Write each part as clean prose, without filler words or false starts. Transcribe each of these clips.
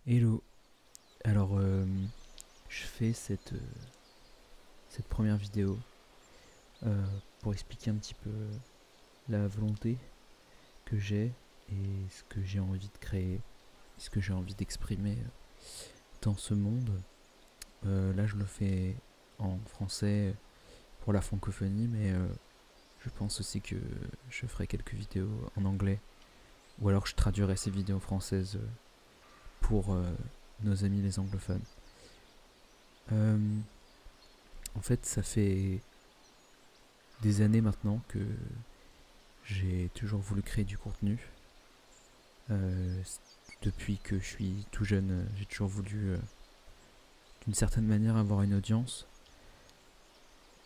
Hello. Alors, je fais cette première vidéo pour expliquer un petit peu la volonté que j'ai et ce que j'ai envie de créer, ce que j'ai envie d'exprimer dans ce monde. Là, je le fais en français pour la francophonie, mais je pense aussi que je ferai quelques vidéos en anglais, ou alors je traduirai ces vidéos françaises pour nos amis les anglophones. Euh, En fait, ça fait des années maintenant que j'ai toujours voulu créer du contenu. Euh, Depuis que je suis tout jeune, j'ai toujours voulu, d'une certaine manière, avoir une audience.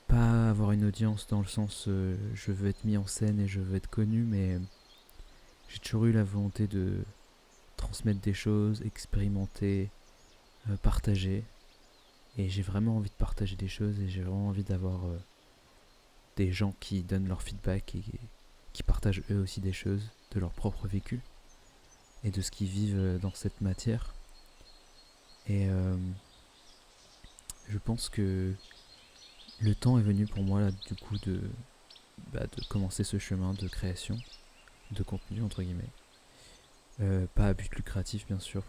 Pas avoir une audience dans le sens je veux être mis en scène et je veux être connu, mais j'ai toujours eu la volonté de transmettre des choses, expérimenter, partager. Et j'ai vraiment envie de partager des choses et j'ai vraiment envie d'avoir des gens qui donnent leur feedback et qui partagent eux aussi des choses de leur propre vécu et de ce qu'ils vivent dans cette matière. Et je pense que le temps est venu pour moi là du coup de commencer ce chemin de création de contenu entre guillemets. Pas à but lucratif bien sûr,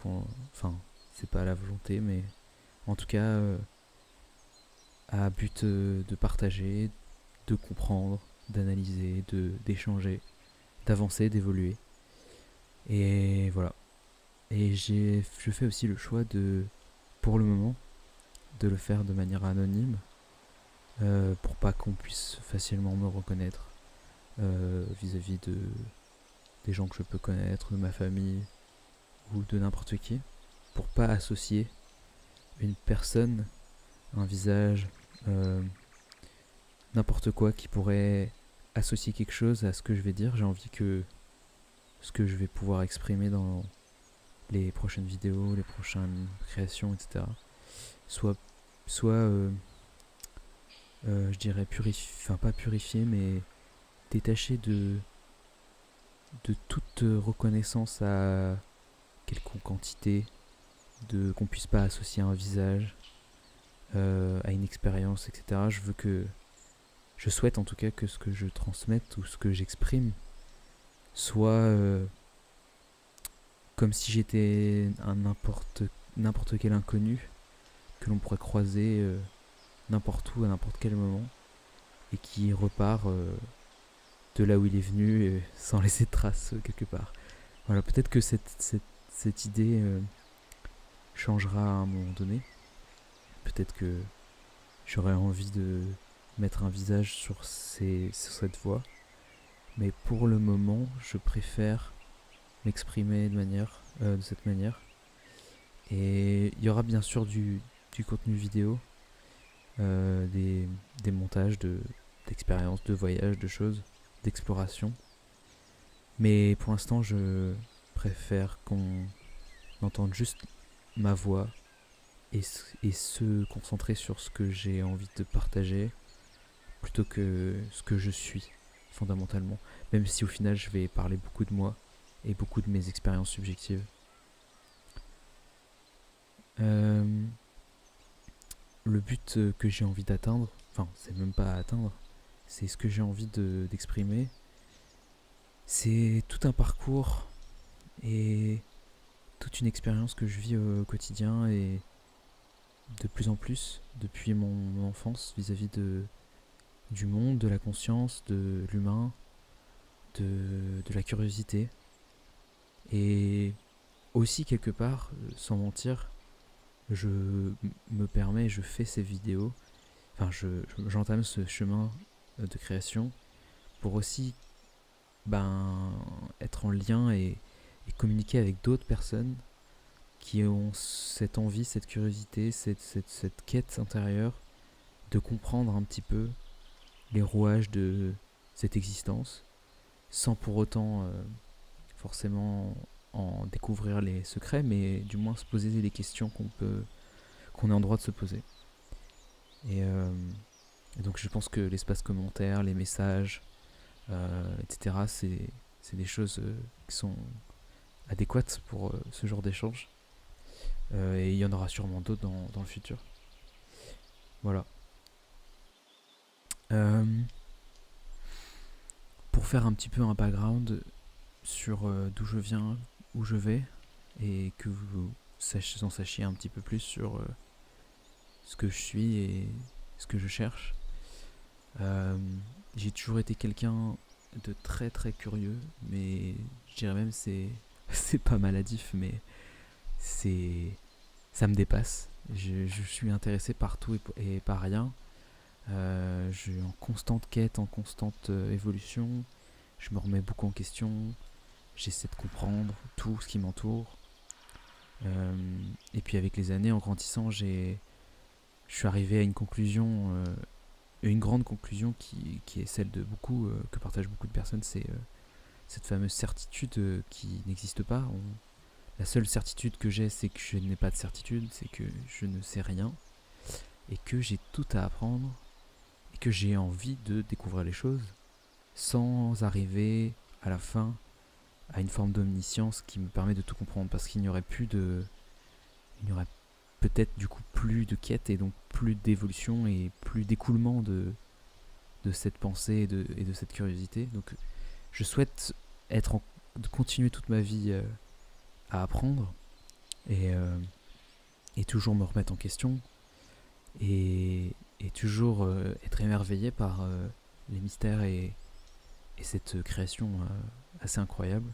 enfin c'est pas la volonté, mais en tout cas à but de partager, de comprendre, d'analyser, d'échanger, d'avancer, d'évoluer. Et voilà. Et je fais aussi le choix pour le moment, de le faire de manière anonyme, pour pas qu'on puisse facilement me reconnaître vis-à-vis des gens que je peux connaître, de ma famille ou de n'importe qui, pour pas associer une personne, un visage, euh, n'importe quoi qui pourrait associer quelque chose à ce que je vais dire. J'ai envie que ce que je vais pouvoir exprimer dans les prochaines vidéos, les prochaines créations, etc., soit, je dirais, enfin pas purifié, mais détaché de toute reconnaissance à quelconque entité, qu'on puisse pas associer un visage à une expérience, etc. Je souhaite en tout cas que ce que je transmette ou ce que j'exprime soit comme si j'étais un n'importe quel inconnu que l'on pourrait croiser n'importe où à n'importe quel moment et qui repart de là où il est venu sans laisser de traces quelque part. Voilà, peut-être que cette idée changera à un moment donné. Peut-être que j'aurais envie de mettre un visage sur cette voix. Mais pour le moment, je préfère m'exprimer de cette manière. Et il y aura bien sûr du contenu vidéo, euh, des, des montages d'expériences, de voyages, de choses, d'exploration. Mais pour l'instant, je préfère qu'on entende juste ma voix et se concentrer sur ce que j'ai envie de partager plutôt que ce que je suis fondamentalement. Même si au final, je vais parler beaucoup de moi et beaucoup de mes expériences subjectives. Euh, le but que j'ai envie d'atteindre, enfin, c'est même pas à atteindre, c'est ce que j'ai envie d'exprimer. C'est tout un parcours et toute une expérience que je vis au quotidien et de plus en plus depuis mon enfance vis-à-vis du monde, de la conscience, de l'humain, de la curiosité. Et aussi quelque part, sans mentir, je me permets, je fais ces vidéos, enfin j'entame ce chemin de création pour aussi être en lien et communiquer avec d'autres personnes qui ont cette envie, cette curiosité, cette quête intérieure de comprendre un petit peu les rouages de cette existence, sans pour autant forcément en découvrir les secrets, mais du moins se poser les questions qu'on est en droit de se poser. Et donc je pense que l'espace commentaire, les messages, etc., c'est des choses qui sont adéquates pour ce genre d'échange. Et il y en aura sûrement d'autres dans le futur. Voilà. Euh, pour faire un petit peu un background sur d'où je viens, où je vais, et que vous en sachiez un petit peu plus sur ce que je suis et ce que je cherche. J'ai toujours été quelqu'un de très très curieux, mais je dirais même c'est pas maladif, mais c'est ça me dépasse. Je suis intéressé par tout et par rien. Je suis en constante quête, en constante évolution. Je me remets beaucoup en question. J'essaie de comprendre tout ce qui m'entoure. Et puis avec les années, en grandissant, je suis arrivé à une conclusion, une grande conclusion qui est celle de beaucoup, que partagent beaucoup de personnes, c'est cette fameuse certitude qui n'existe pas. La seule certitude que j'ai, c'est que je n'ai pas de certitude, c'est que je ne sais rien, et que j'ai tout à apprendre, et que j'ai envie de découvrir les choses, sans arriver à la fin à une forme d'omniscience qui me permet de tout comprendre, parce qu'il n'y aurait il n'y aurait peut-être du coup plus de quête et donc plus d'évolution et plus d'écoulement de cette pensée et de cette curiosité. Donc je souhaite de continuer toute ma vie à apprendre et, euh, et toujours me remettre en question et toujours être émerveillé par les mystères et cette création assez incroyable.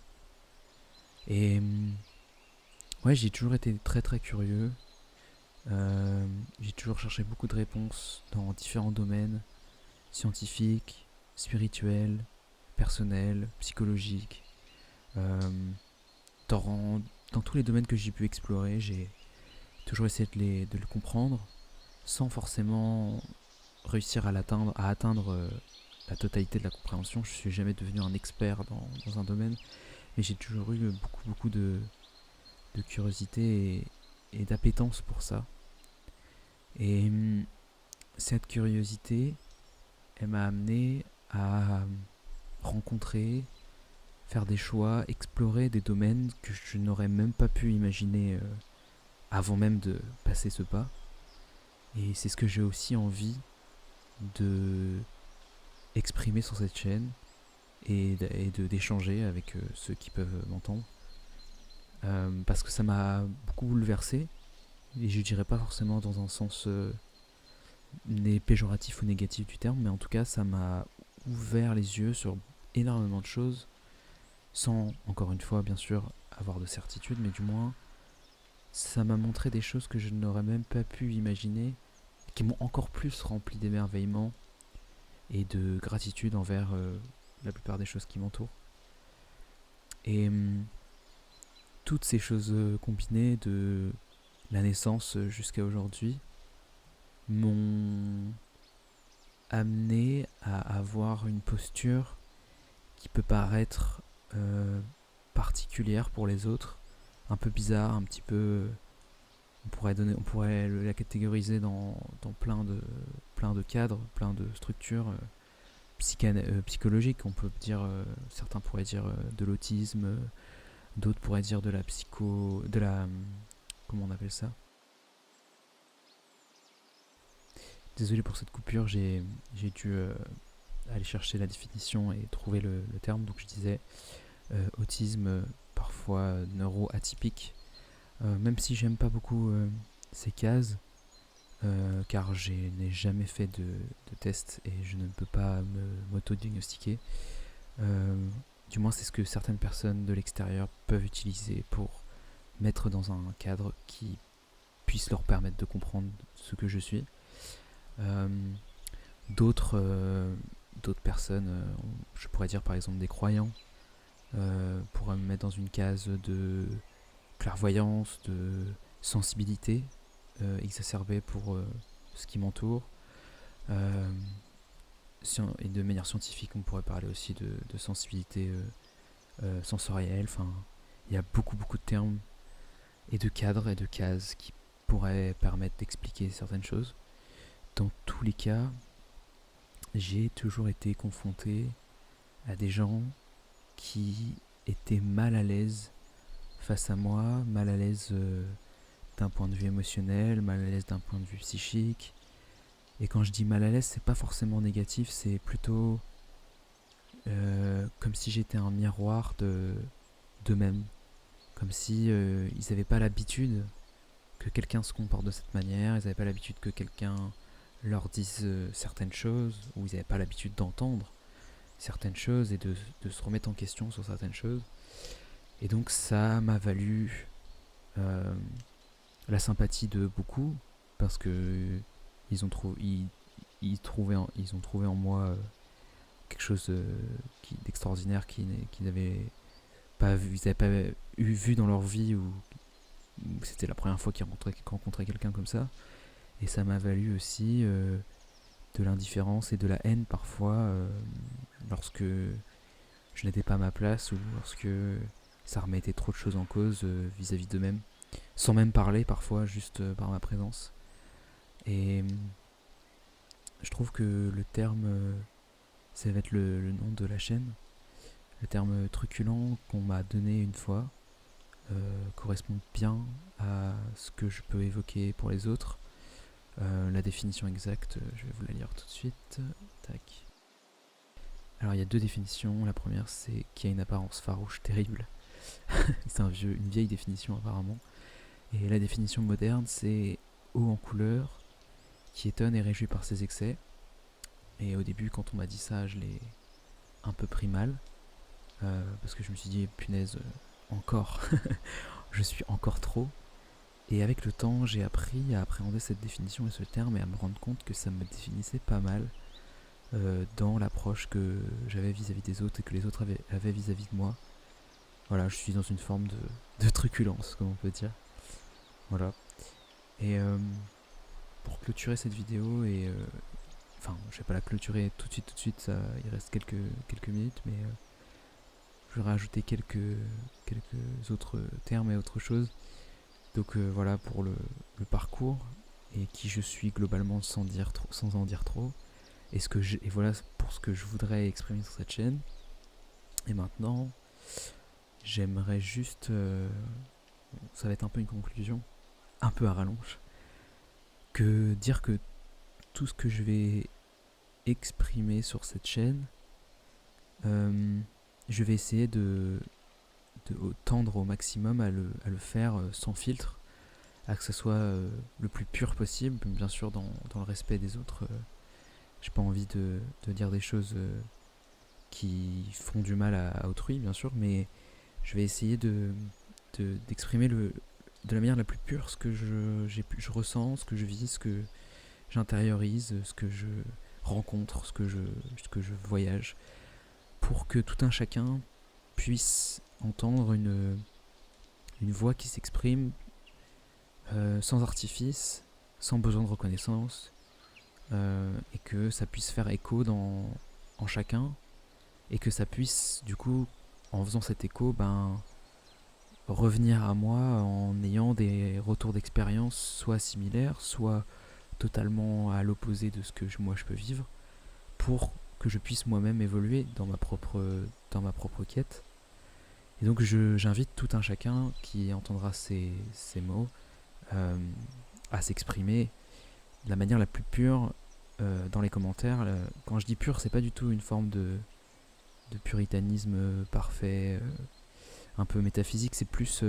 Et ouais, j'ai toujours été très très curieux. J'ai toujours cherché beaucoup de réponses dans différents domaines, scientifiques, spirituels, personnels, psychologiques. Euh, dans tous les domaines que j'ai pu explorer, j'ai toujours essayé de le comprendre sans forcément réussir à atteindre la totalité de la compréhension. Je suis jamais devenu un expert dans un domaine, mais j'ai toujours eu beaucoup de curiosité et d'appétence pour ça. Et cette curiosité, elle m'a amené à rencontrer, faire des choix, explorer des domaines que je n'aurais même pas pu imaginer avant même de passer ce pas. Et c'est ce que j'ai aussi envie de exprimer sur cette chaîne d'échanger avec ceux qui peuvent m'entendre. Parce que ça m'a beaucoup bouleversé, et je dirais pas forcément dans un sens péjoratif ou négatif du terme, mais en tout cas ça m'a ouvert les yeux sur énormément de choses, sans, encore une fois, bien sûr, avoir de certitude, mais du moins, ça m'a montré des choses que je n'aurais même pas pu imaginer, qui m'ont encore plus rempli d'émerveillement et de gratitude envers la plupart des choses qui m'entourent. Et toutes ces choses combinées de la naissance jusqu'à aujourd'hui m'ont amené à avoir une posture qui peut paraître particulière pour les autres, un peu bizarre, un petit peu. On pourrait la catégoriser dans plein de cadres, plein de structures psychologiques. On peut dire, certains pourraient dire de l'autisme, d'autres pourraient dire de la comment on appelle ça? Désolé pour cette coupure, j'ai dû aller chercher la définition et trouver le terme. Donc je disais autisme, parfois neuroatypique. Même si j'aime pas beaucoup ces cases, car je n'ai jamais fait de test et je ne peux pas m'auto-diagnostiquer. Du moins, c'est ce que certaines personnes de l'extérieur peuvent utiliser pour mettre dans un cadre qui puisse leur permettre de comprendre ce que je suis. Euh, d'autres personnes, je pourrais dire par exemple des croyants, pourraient me mettre dans une case de clairvoyance, de sensibilité exacerbée pour ce qui m'entoure. Et de manière scientifique, on pourrait parler aussi de sensibilité sensorielle. Enfin, il y a beaucoup de termes et de cadres et de cases qui pourraient permettre d'expliquer certaines choses. Dans tous les cas, j'ai toujours été confronté à des gens qui étaient mal à l'aise face à moi, mal à l'aise d'un point de vue émotionnel, mal à l'aise d'un point de vue psychique. Et quand je dis mal à l'aise, c'est pas forcément négatif, c'est plutôt comme si j'étais un miroir d'eux-mêmes. Comme si ils n'avaient pas l'habitude que quelqu'un se comporte de cette manière, ils n'avaient pas l'habitude que quelqu'un leur dise certaines choses, ou ils n'avaient pas l'habitude d'entendre certaines choses et de se remettre en question sur certaines choses. Et donc ça m'a valu la sympathie de beaucoup, parce que ils ont trouvé en moi quelque chose d'extraordinaire qu'ils n'avaient pas vu, ils n'avaient pas vu dans leur vie, ou c'était la première fois qu'ils rencontraient quelqu'un comme ça. Et ça m'a valu aussi de l'indifférence et de la haine parfois, lorsque je n'étais pas à ma place, ou lorsque ça remettait trop de choses en cause vis-à-vis d'eux-mêmes, sans même parler parfois, juste par ma présence. Et je trouve que le terme, ça va être le nom de la chaîne, le terme truculent qu'on m'a donné une fois, correspond bien à ce que je peux évoquer pour les autres. La définition exacte, je vais vous la lire tout de suite. Tac. Alors il y a 2 définitions. La première, c'est qu'il y a une apparence farouche terrible. C'est une vieille définition apparemment. Et la définition moderne, c'est haut en couleur, qui étonne et réjoui par ses excès. Et au début, quand on m'a dit ça, je l'ai un peu pris mal, parce que je me suis dit, punaise, encore, je suis encore trop. Et avec le temps, j'ai appris à appréhender cette définition et ce terme, et à me rendre compte que ça me définissait pas mal dans l'approche que j'avais vis-à-vis des autres et que les autres avaient vis-à-vis de moi. Voilà, je suis dans une forme de truculence, comme on peut dire. Voilà. Et pour clôturer cette vidéo, et enfin, je vais pas la clôturer tout de suite, ça, il reste quelques minutes, mais je vais rajouter quelques autres termes et autres choses. Donc voilà pour le parcours, et qui je suis globalement sans en dire trop. Et voilà pour ce que je voudrais exprimer sur cette chaîne. Et maintenant, j'aimerais juste, ça va être un peu une conclusion, un peu à rallonge, que dire que tout ce que je vais exprimer sur cette chaîne, je vais essayer de tendre au maximum à le faire sans filtre, à que ce soit le plus pur possible, bien sûr dans le respect des autres. J'ai pas envie de dire des choses qui font du mal à autrui, bien sûr, mais je vais essayer d'exprimer de la manière la plus pure ce que je ressens, ce que je vis, ce que j'intériorise, ce que je rencontre, ce que je voyage, pour que tout un chacun puisse entendre une voix qui s'exprime sans artifice, sans besoin de reconnaissance, et que ça puisse faire écho en chacun, et que ça puisse, du coup, en faisant cet écho, revenir à moi en ayant des retours d'expérience soit similaires, soit totalement à l'opposé de ce que moi je peux vivre, pour que je puisse moi-même évoluer dans ma propre quête. Et donc j'invite tout un chacun qui entendra ces mots à s'exprimer de la manière la plus pure dans les commentaires. Quand je dis pur, c'est pas du tout une forme de puritanisme parfait, un peu métaphysique, c'est plus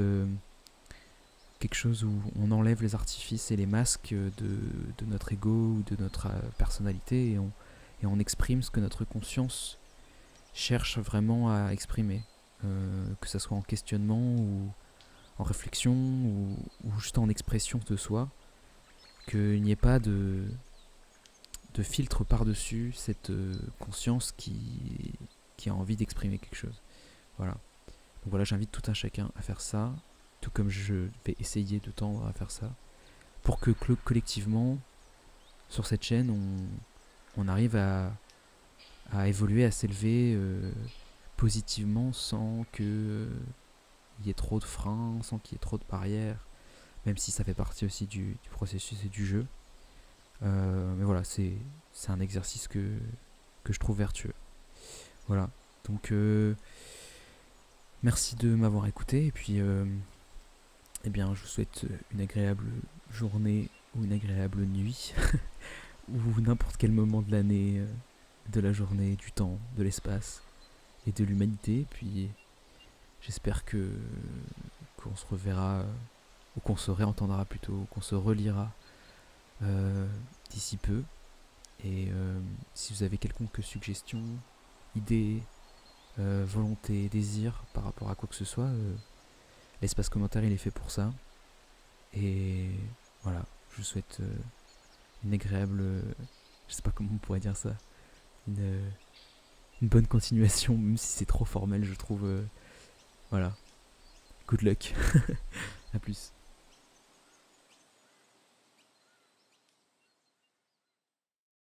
quelque chose où on enlève les artifices et les masques de notre ego ou de notre personnalité, et on exprime ce que notre conscience cherche vraiment à exprimer, que ce soit en questionnement ou en réflexion, ou juste en expression de soi, qu'il n'y ait pas de filtre par-dessus cette conscience qui a envie d'exprimer quelque chose. Voilà. Donc voilà, j'invite tout un chacun à faire ça, tout comme je vais essayer de tendre à faire ça, pour que collectivement, sur cette chaîne, on arrive à évoluer, à s'élever positivement, sans qu'il y ait trop de freins, sans qu'il y ait trop de barrières, même si ça fait partie aussi du processus et du jeu. Mais voilà, c'est un exercice que je trouve vertueux. Voilà, donc merci de m'avoir écouté, et puis eh bien, je vous souhaite une agréable journée ou une agréable nuit, ou n'importe quel moment de l'année, de la journée, du temps, de l'espace et de l'humanité. Puis j'espère qu'on se reverra, ou qu'on se réentendra plutôt, ou qu'on se relira euh, d'ici peu. Et si vous avez quelconque suggestion, idée, volonté, désir par rapport à quoi que ce soit, l'espace commentaire il est fait pour ça. Et voilà, je vous souhaite une agréable, je sais pas comment on pourrait dire ça, une, une bonne continuation, même si c'est trop formel, je trouve. Voilà, good luck, à plus.